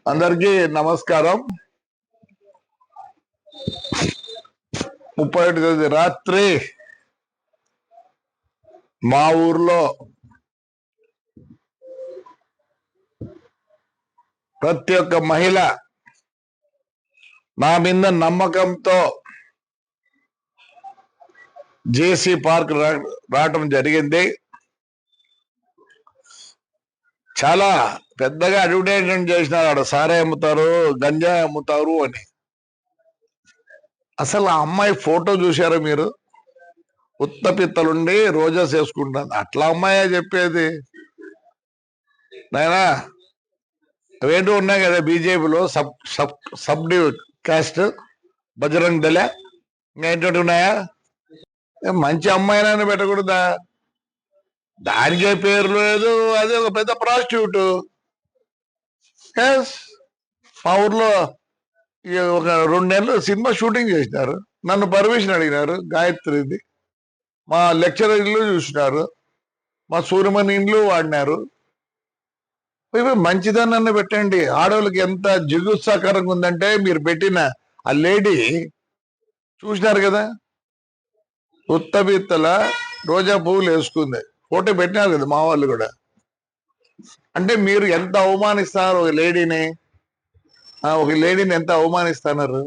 అందరికీ నమస్కారం. 31 తేదీ రాత్రి మా ఊర్లో ప్రతి ఒక్క మహిళ నా మీద నమ్మకంతో జేసీ పార్క్ రావటం జరిగింది. చాలా పెద్దగా అడ్వర్టైజ్మెంట్ చేసినారు, ఆడ సారే అమ్ముతారు, గంజాయి అమ్ముతారు అని. అసలు ఆ అమ్మాయి ఫోటో చూశారా మీరు? ఉత్తపిత్తలుండి రోజాస్ వేసుకుంటాను. అట్లా అమ్మాయే చెప్పేది. నాయనా అవేంటో ఉన్నాయి కదా బీజేపీలో sub sub sub caste, Bajrang దళ, ఇంకేంటి ఉన్నాయా? మంచి అమ్మాయినని పెట్టకూడదా? దానికే పేరు లేదు. అదే ఒక పెద్ద ప్రాస్టిట్యూట్. మా ఊర్లో ఒక 2 నెలలు సినిమా షూటింగ్ చేసినారు. నన్ను పర్మిషన్ అడిగినారు. గాయత్రిది మా లెక్చరర్ ఇల్లు చూసినారు, మా సూర్యమణి ఇండ్లు వాడినారు. మంచిదన్న పెట్టండి. ఆడవాళ్ళకి ఎంత జిగుత్సాకరంగా ఉందంటే మీరు పెట్టిన ఆ లేడీ చూసినారు కదా, ఉత్తబిత్తల రోజా పువ్వులు వేసుకుంది. ఫోటో పెట్టినారు కదా మా వాళ్ళు కూడా. అంటే మీరు ఎంత అవమానిస్తారు ఒక లేడీని ఎంత అవమానిస్తున్నారు?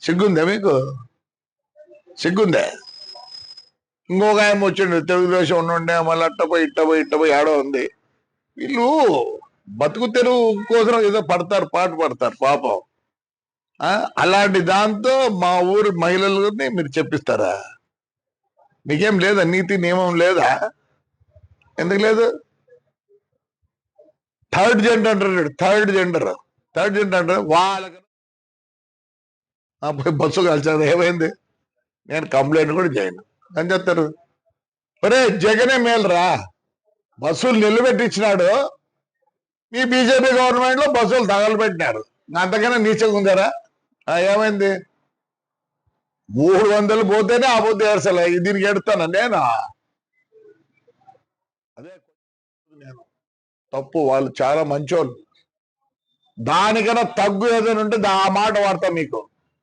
సిగ్గుందా మీకు? సిగ్గుందా? ఇంకొక ఆయన వచ్చిండు, తెలుగుదేశం ఉండే, మళ్ళీ ఇట్టపోయి ఆడో ఉంది. వీళ్ళు బతుకు తెరువు కోసం ఏదో పాటు పడతారు పాపం. అలాంటి దాంతో మా ఊరు మహిళలని మీరు చెప్పిస్తారా? మీకేం లేదా? నీతి నియమం లేదా? ఎందుకు లేదు? థర్డ్ జెండర్ అంటారు. థర్డ్ జెండర్ అంటారు. వాళ్ళకి బస్సు కాల్చారు. ఏమైంది? నేను కంప్లైంట్ కూడా చేయను అని చెప్తారు. ఒరే జగనే మేలురా, బస్సులు నిలబెట్టించినాడు. మీ బీజేపీ గవర్నమెంట్ లో బస్సులు తగలబెట్టినారు. అంతకన్నా నీచంగా ఉందారా? ఏమైంది? 300 పోతేనే ఆ పొద్దు ఏడ్చలే. దీనికి ఎడతాను నేను. అదే నేను తప్పు. వాళ్ళు చాలా మంచోళ్ళు. దానికన్నా తగ్గు ఏదైనా ఉంటే ఆ మాట వాడతా. మీకు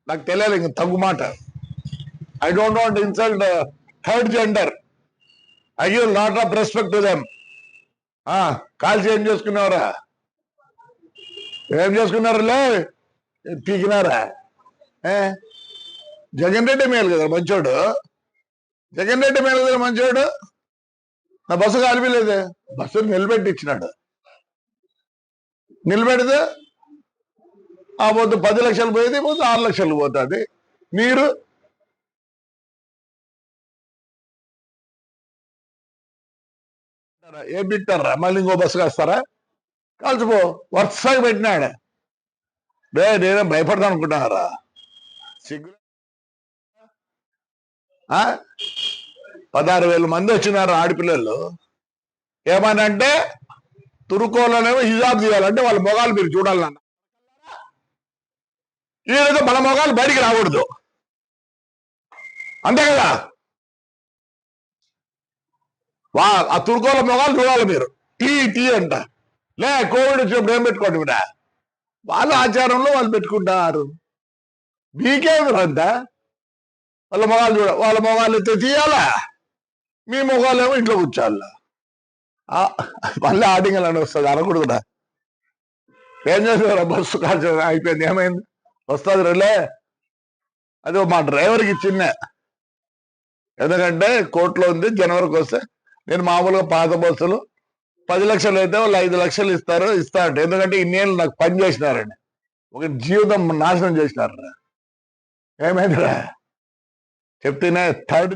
నాకు తెలియదు ఇంక తగ్గు మాట. I don't want insult third gender. I give lot of respect to them. కాల్చి ఏం చేసుకున్నారా? ఏం చేసుకున్నారులే? పీకినారా? జగన్ రెడ్డి మేలు కదా మంచోడు. జగన్ రెడ్డి మేలు కదా మంచోడు. నా బస్సు కాలిపోలేదు. బస్సు నిలబెట్టించినాడు. నిలబెడితే ఆ పొద్దు 10 లక్షలు పోయేది, పొద్దు 6 లక్షలు పోతుంది. మీరు ఏం పెట్టారా? మళ్ళీ ఇంకో బస్సు కాస్తారా? కాల్చిపో. వరుసగా పెట్టినాడు. నేనేం భయపడతాను అనుకుంటున్నారా? సిగ్గు. 16,000 మంది వచ్చినారు ఆడపిల్లలు. ఏమనంటే తురుకోలనేమో హిజాబ్ చేయాలంటే వాళ్ళ మొగాలు మీరు చూడాలన్న. ఈరోజు మన మొగాలు బయటికి రాకూడదు, అంతే కదా? ఆ తురుకోల మొగాలు చూడాలి మీరు. టీ అంట. లే కోవిడ్ వచ్చినప్పుడు ఏం పెట్టుకోండి కూడా. వాళ్ళ ఆచారంలో వాళ్ళు పెట్టుకుంటారు. మీకేమిరంతా? వాళ్ళ మొగాలు ఎత్తే తీయాలా? మీ మొగాలేమో ఇంట్లో కూర్చోాలా? మళ్ళీ ఆడింగల్ అని వస్తుంది. అనకూడదురా. ఏం చేసేవారా? బస్సు కాల్చ అయిపోయింది. ఏమైంది? వస్తుంది రేలే. అది మా డ్రైవర్కి చిన్న. ఎందుకంటే కోర్టులో ఉంది, జనవరికి వస్తే. నేను మామూలుగా పాత బస్సులు 10 లక్షలు అయితే వాళ్ళు 5 లక్షలు ఇస్తారట. ఎందుకంటే ఇన్నేళ్ళు నాకు పని చేసినారండి. ఒక జీవితం నాశనం చేసినారా. ఏమైందిరా చెప్తేనే? థర్డ్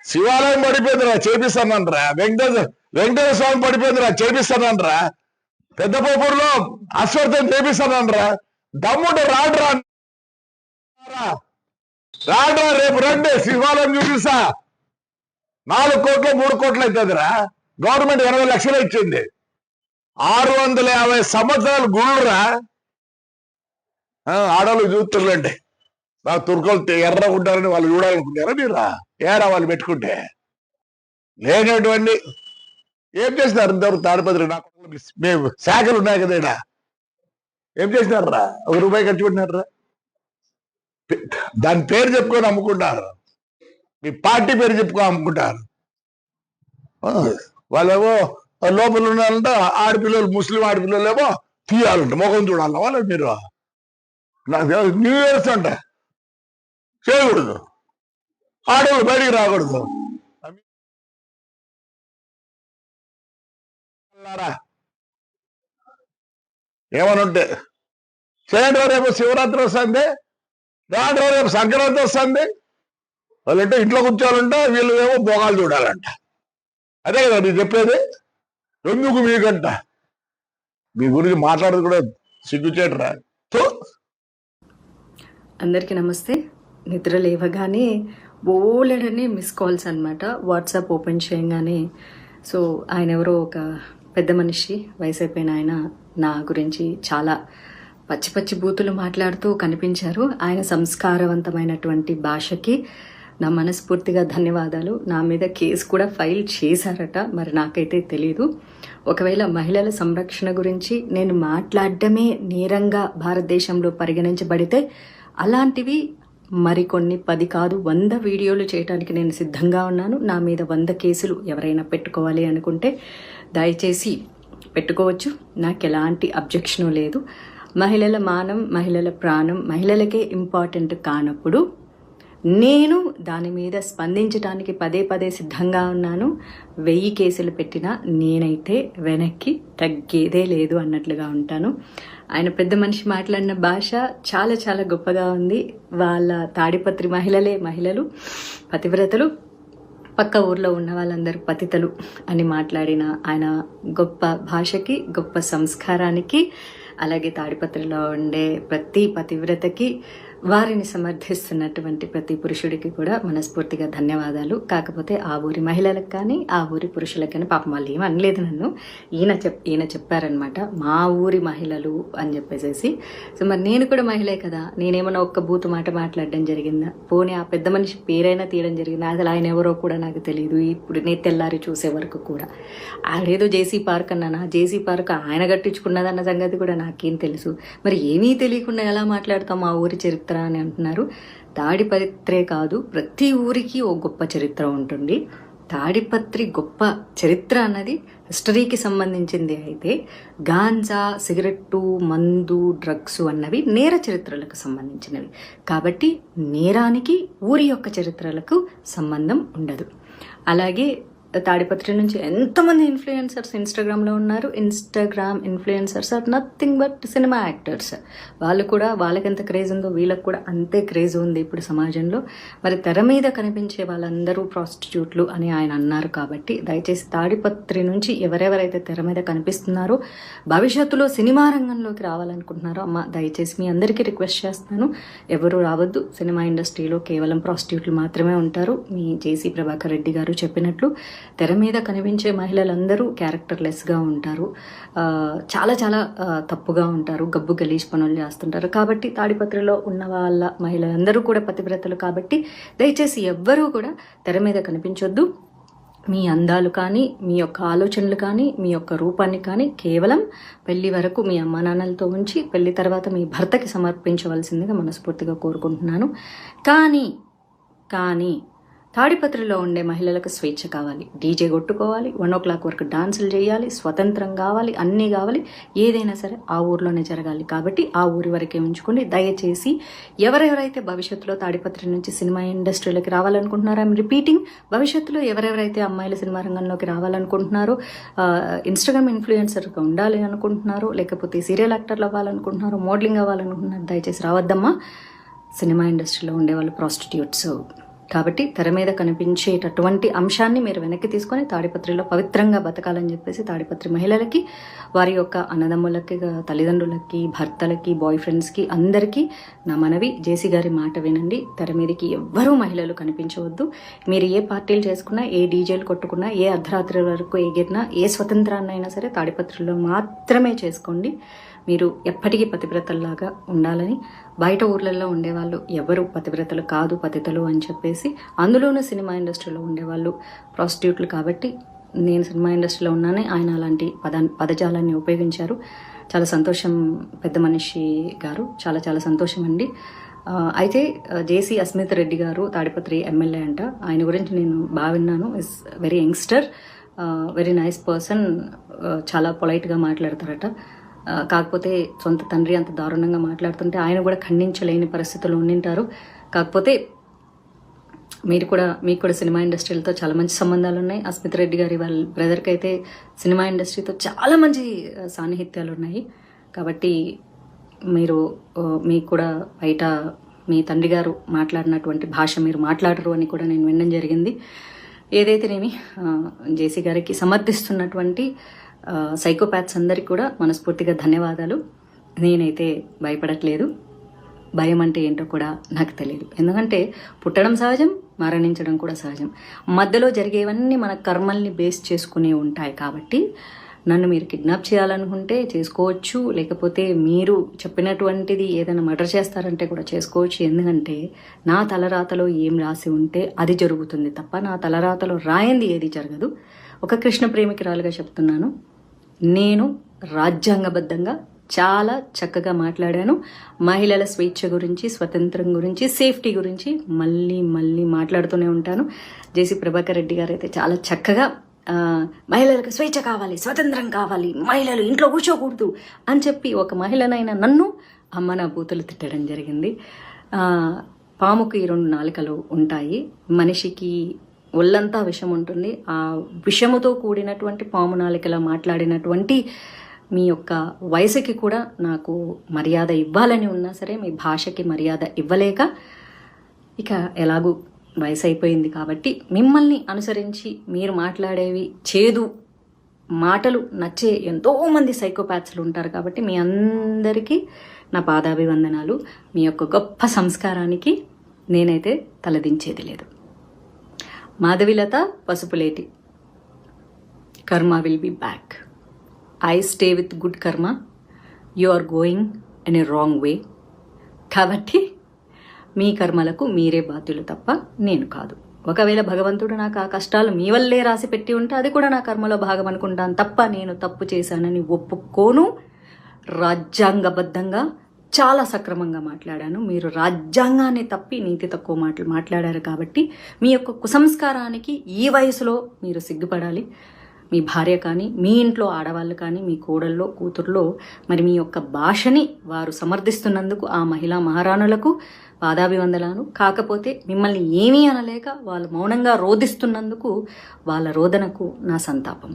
శివాలయం పడిపోయిందిరా, చేపిస్తానంటరా. వెంకటేశ్వర స్వామి పడిపోయిందిరా, చేపిస్తానంటరా. పెద్ద పోపూరులో అశ్వర్థం చేపిస్తానంటరా. దమ్ముంటే రాడ్రా. రేపు రండి, శివాలయం చూపిస్తా. 4 కోట్లు 3 కోట్లు అవుతుందిరా. గవర్నమెంట్ 80 లక్షలు ఇచ్చింది. 650 సంవత్సరాలు గుళ్ళురా. ఆడవాళ్ళు చూస్తుండండి. నాకు తుర్కలు ఎర్రగా ఉంటారని వాళ్ళు చూడాలనుకుంటారా? మీరు ఏరా వాళ్ళు పెట్టుకుంటే లేనటువంటి ఏం చేసినారు ఇంతవరకు తాడిపత్రి నాకు మేము శాఖలు ఉన్నాయి కదా ఈడ ఏం చేసినారా? 1 రూపాయి ఖర్చు పెట్టినారా? దాని పేరు చెప్పుకొని అమ్ముకుంటారు, మీ పార్టీ పేరు చెప్పుకొని అమ్ముకుంటారు. వాళ్ళేమో లోపల ఉండాలంటే ఆడపిల్లలు, ముస్లిం ఆడపిల్లలు ఏమో తీయాలంట, ముఖం చూడాల వాళ్ళు. మీరు నాకు న్యూ ఇయర్స్ అంట చేయకూడదు, ఆడవాళ్ళు బయటికి రాకూడదు. ఏమనుంటే చేయండి, రేపు శివరాత్రి వస్తుంది, దాంట్లో రేపు సంక్రాంతి వస్తుంది. వాళ్ళంటే ఇంట్లో కూర్చోవాలంటే వీళ్ళు ఏమో భోగాలు చూడాలంట. అదే కదా మీరు చెప్పేది. ఎందుకు మీకంట మీ గురించి మాట్లాడదు కూడా సిగ్గుచేటరా. అందరికీ నమస్తే. నిద్ర లేవగానే బోలెడని మిస్ కాల్స్ అనమాట. వాట్సాప్ ఓపెన్ చేయగానే సో ఆయన ఎవరో ఒక పెద్ద మనిషి, వయసు అయిపోయిన ఆయన నా గురించి చాలా పచ్చి పచ్చి బూతులు మాట్లాడుతూ కనిపించారు. ఆయన సంస్కారవంతమైనటువంటి భాషకి నా మనస్ఫూర్తిగా ధన్యవాదాలు. నా మీద కేసు కూడా ఫైల్ చేశారట, మరి నాకైతే తెలీదు. ఒకవేళ మహిళల సంరక్షణ గురించి నేను మాట్లాడడమే నేరంగా భారతదేశంలో పరిగణించబడితే అలాంటివి మరికొన్ని 10 కాదు 100 వీడియోలు చేయడానికి నేను సిద్ధంగా ఉన్నాను. నా మీద 100 కేసులు ఎవరైనా పెట్టుకోవాలి అనుకుంటే దయచేసి పెట్టుకోవచ్చు, నాకు ఎలాంటి అబ్జెక్షను లేదు. మహిళల మానం, మహిళల ప్రాణం మహిళలకే ఇంపార్టెంట్ కానప్పుడు నేను దాని మీద స్పందించడానికి పదే సిద్ధంగా ఉన్నాను. 1000 కేసులు పెట్టినా నేనైతే వెనక్కి తగ్గేదే లేదు అన్నట్లుగా ఉంటాను. ఆయన పెద్ద మనిషి మాట్లాడిన భాష చాలా చాలా గొప్పగా ఉంది. వాళ్ళ తాడిపత్రి మహిళలు పతివ్రతలు, పక్క ఊర్లో ఉన్న వాళ్ళందరూ పతితలు అని మాట్లాడిన ఆయన గొప్ప భాషకి, గొప్ప సంస్కారానికి, అలాగే తాడిపత్రిలో ఉండే ప్రతి పతివ్రతకి, వారిని సమర్థిస్తున్నటువంటి ప్రతి పురుషుడికి కూడా మనస్ఫూర్తిగా ధన్యవాదాలు. కాకపోతే ఆ ఊరి మహిళలకు కానీ ఆ ఊరి పురుషులకు కానీ పాపం వాళ్ళు ఏమి అనలేదు నన్ను. ఈయన చెప్పారనమాట, మా ఊరి మహిళలు అని చెప్పేసి. సో మరి నేను కూడా మహిళే కదా, నేనేమన్నా ఒక్క బూతు మాట మాట్లాడడం జరిగిందా? పోనీ ఆ పెద్ద మనిషి పేరైనా తీయడం జరిగిందా? అసలు ఆయన ఎవరో కూడా నాకు తెలియదు. ఇప్పుడు నేను తెల్లారి చూసే వరకు కూడా ఆడేదో జేసీ పార్క్ అన్నానా, జేసీ పార్క్ ఆయన కట్టించుకున్నదన్న సంగతి కూడా నాకేం తెలుసు. మరి ఏమీ తెలియకుండా ఎలా మాట్లాడతాం మా ఊరి చరిత్ర అని అంటున్నారు. తాడిపత్రే కాదు, ప్రతి ఊరికి ఓ గొప్ప చరిత్ర ఉంటుంది. తాడిపత్రి గొప్ప చరిత్ర అన్నది హిస్టరీకి సంబంధించింది అయితే, గాంజా, సిగరెట్టు, మందు, డ్రగ్స్ అన్నవి నేర చరిత్రలకు సంబంధించినవి. కాబట్టి నేరానికి ఊరి యొక్క చరిత్రలకు సంబంధం ఉండదు. అలాగే తాడిపత్రి నుంచి ఎంతమంది ఇన్ఫ్లుయెన్సర్స్ ఇన్స్టాగ్రామ్లో ఉన్నారు. Instagram influencers are nothing but cinema actors. వాళ్ళు కూడా, వాళ్ళకి ఎంత క్రేజ్ ఉందో వీళ్ళకి కూడా అంతే క్రేజ్ ఉంది ఇప్పుడు సమాజంలో. మరి తెర మీద కనిపించే వాళ్ళందరూ ప్రాస్టిట్యూట్లు అని ఆయన అన్నారు. కాబట్టి దయచేసి తాడిపత్రి నుంచి ఎవరెవరైతే తెర మీద కనిపిస్తున్నారో, భవిష్యత్తులో సినిమా రంగంలోకి రావాలనుకుంటున్నారో, అమ్మ దయచేసి మీ అందరికీ రిక్వెస్ట్ చేస్తాను, ఎవరు రావద్దు. సినిమా ఇండస్ట్రీలో కేవలం ప్రాస్టిట్యూట్లు మాత్రమే ఉంటారు. మీ జేసీ ప్రభాకర్ రెడ్డి గారు చెప్పినట్లు తెర మీద కనిపించే మహిళలందరూ క్యారెక్టర్లెస్గా ఉంటారు, చాలా చాలా తప్పుగా ఉంటారు, గబ్బు గలీజ్ పనులు చేస్తుంటారు. కాబట్టి తాడిపత్రిలో ఉన్న వాళ్ళ మహిళలందరూ కూడా పతివ్రతలు. కాబట్టి దయచేసి ఎవ్వరూ కూడా తెర మీద కనిపించొద్దు. మీ అందాలు కానీ, మీ యొక్క ఆలోచనలు కానీ, మీ యొక్క రూపాన్ని కానీ కేవలం పెళ్లి వరకు మీ అమ్మా నాన్నలతో ఉంచి పెళ్లి తర్వాత మీ భర్తకి సమర్పించవలసిందిగా మనస్ఫూర్తిగా కోరుకుంటున్నాను. కానీ తాడిపత్రిలో ఉండే మహిళలకు స్వేచ్ఛ కావాలి, డీజే కొట్టుకోవాలి, 1 o'clock వరకు డాన్సులు చేయాలి, స్వతంత్రం కావాలి, అన్నీ కావాలి. ఏదైనా సరే ఆ ఊర్లోనే జరగాలి. కాబట్టి ఆ ఊరి వరకే ఉంచుకొని దయచేసి ఎవరెవరైతే భవిష్యత్తులో తాడిపత్రి నుంచి సినిమా ఇండస్ట్రీలోకి రావాలనుకుంటున్నారో, ఐఎమ్ రిపీటింగ్, భవిష్యత్తులో ఎవరెవరైతే అమ్మాయిల సినిమా రంగంలోకి రావాలనుకుంటున్నారో, ఇన్స్టాగ్రామ్ ఇన్ఫ్లుయెన్సర్గా ఉండాలి అనుకుంటున్నారో, లేకపోతే సీరియల్ యాక్టర్లు అవ్వాలనుకుంటున్నారో, మోడలింగ్ అవ్వాలనుకుంటున్నారు, దయచేసి రావద్దమ్మా. సినిమా ఇండస్ట్రీలో ఉండేవాళ్ళు ప్రాస్టిట్యూట్స్. కాబట్టి తెర మీద కనిపించేటటువంటి అంశాన్ని మీరు వెనక్కి తీసుకొని తాడిపత్రిలో పవిత్రంగా బతకాలని చెప్పేసి తాడిపత్రి మహిళలకి, వారి యొక్క అన్నదమ్ములకి, తల్లిదండ్రులకి, భర్తలకి, బాయ్ ఫ్రెండ్స్కి అందరికీ నా మనవి, జేసీ గారి మాట వినండి. తెర మీదకి ఎవ్వరూ మహిళలు కనిపించవద్దు. మీరు ఏ పార్టీలు చేసుకున్నా, ఏ డీజేలు కొట్టుకున్నా, ఏ అర్ధరాత్రి వరకు ఎగిరినా, ఏ స్వతంత్రాన్ని అయినా సరే తాడిపత్రిలో మాత్రమే చేసుకోండి. మీరు ఎప్పటికీ పతివ్రతల్లాగా ఉండాలని. బయట ఊర్లలో ఉండేవాళ్ళు ఎవరు పతివ్రతలు కాదు, పతితలు అని చెప్పేసి, అందులోనూ సినిమా ఇండస్ట్రీలో ఉండేవాళ్ళు ప్రాస్టిట్యూట్లు. కాబట్టి నేను సినిమా ఇండస్ట్రీలో ఉన్నానే ఆయన అలాంటి పదజాలాన్ని ఉపయోగించారు. చాలా సంతోషం పెద్ద మనిషి గారు, చాలా చాలా సంతోషం అండి. అయితే జేసీ అస్మిత్ రెడ్డి గారు తాడిపత్రి ఎమ్మెల్యే అంట. ఆయన గురించి నేను బాగా విన్నాను. Is very youngster, very nice person, చాలా పొలైట్గా మాట్లాడతారట. కాకపోతే సొంత తండ్రి అంత దారుణంగా మాట్లాడుతుంటే ఆయన కూడా ఖండించలేని పరిస్థితుల్లో ఉండింటారు. కాకపోతే మీకు కూడా సినిమా ఇండస్ట్రీలతో చాలా మంచి సంబంధాలు ఉన్నాయి. అస్మిత్ రెడ్డి గారి వాళ్ళ బ్రదర్కి అయితే సినిమా ఇండస్ట్రీతో చాలా మంచి సాన్నిహిత్యాలు ఉన్నాయి. కాబట్టి మీకు కూడా బయట మీ తండ్రి గారు మాట్లాడినటువంటి భాష మీరు మాట్లాడరు అని కూడా నేను వినడం జరిగింది. ఏదైతేనేమి జేసీ గారికి సమర్థిస్తున్నటువంటి సైకోపాత్స్ అందరికీ కూడా మనస్ఫూర్తిగా ధన్యవాదాలు. నేనైతే భయపడట్లేదు. భయం అంటే ఏంటో కూడా నాకు తెలియదు. ఎందుకంటే పుట్టడం సహజం, మరణించడం కూడా సహజం. మధ్యలో జరిగేవన్నీ మన కర్మల్ని బేస్ చేసుకునే ఉంటాయి. కాబట్టి నన్ను మీరు కిడ్నాప్ చేయాలనుకుంటే చేసుకోవచ్చు, లేకపోతే మీరు చెప్పినటువంటిది ఏదైనా మర్డర్ చేస్తారంటే కూడా చేసుకోవచ్చు. ఎందుకంటే నా తలరాతలో ఏం రాసి ఉంటే అది జరుగుతుంది తప్ప నా తలరాతలో రాయింది ఏది జరగదు. ఒక కృష్ణ ప్రేమికురాలుగా చెప్తున్నాను, నేను రాజ్యాంగబద్ధంగా చాలా చక్కగా మాట్లాడాను. మహిళల స్వేచ్ఛ గురించి, స్వతంత్రం గురించి, సేఫ్టీ గురించి మళ్ళీ మాట్లాడుతూనే ఉంటాను. జేసీ ప్రభాకర్ రెడ్డి గారు అయితే చాలా చక్కగా మహిళలకు స్వేచ్ఛ కావాలి, స్వతంత్రం కావాలి, మహిళలు ఇంట్లో కూర్చోకూడదు అని చెప్పి ఒక మహిళనైనా నన్ను అమ్మ నా బూతులు తిట్టడం జరిగింది. పాముకి 2 నాలుకలు ఉంటాయి, మనిషికి ఒళ్ళంతా విషం ఉంటుంది. ఆ విషముతో కూడినటువంటి పాము నాలుకలా మాట్లాడినటువంటి మీ యొక్క వయసుకి కూడా నాకు మర్యాద ఇవ్వాలని ఉన్నా సరే మీ భాషకి మర్యాద ఇవ్వలేక, ఇక ఎలాగూ వయసు అయిపోయింది కాబట్టి మిమ్మల్ని అనుసరించి మీరు మాట్లాడేవి చేదు మాటలు నచ్చే ఎంతోమంది సైకోపాత్స్లు ఉంటారు. కాబట్టి మీ అందరికీ నా పాదాభివందనాలు. మీ యొక్క గొప్ప సంస్కారానికి నేనైతే తలదించేది లేదు. మాధవిలత పసుపులేటి, కర్మ will be back. I stay with good karma. You are going in a wrong way. కాబట్టి మీ కర్మలకు మీరే బాధ్యులు తప్ప నేను కాదు. ఒకవేళ భగవంతుడు నాకు ఆ కష్టాలు మీ వల్లే రాసి పెట్టి ఉంటే అది కూడా నా కర్మలో భాగం అనుకుంటాను తప్ప నేను తప్పు చేశానని ఒప్పుకోను. రాజ్యాంగబద్ధంగా చాలా సక్రమంగా మాట్లాడాను. మీరు రాజ్యాంగాన్ని తప్పి నీతి తక్కువ మాటలు మాట్లాడారు. కాబట్టి మీ యొక్క కుసంస్కారానికి ఈ వయసులో మీరు సిగ్గుపడాలి. మీ భార్య కానీ, మీ ఇంట్లో ఆడవాళ్ళు కానీ, మీ కోడల్లో కూతుర్లో మరి మీ యొక్క భాషని వారు సమర్థిస్తున్నందుకు ఆ మహిళా మహారాణులకు పాదాభివందనాలు. కాకపోతే మిమ్మల్ని ఏమీ అనలేక వాళ్ళు మౌనంగా రోధిస్తున్నందుకు వాళ్ళ రోదనకు నా సంతాపం.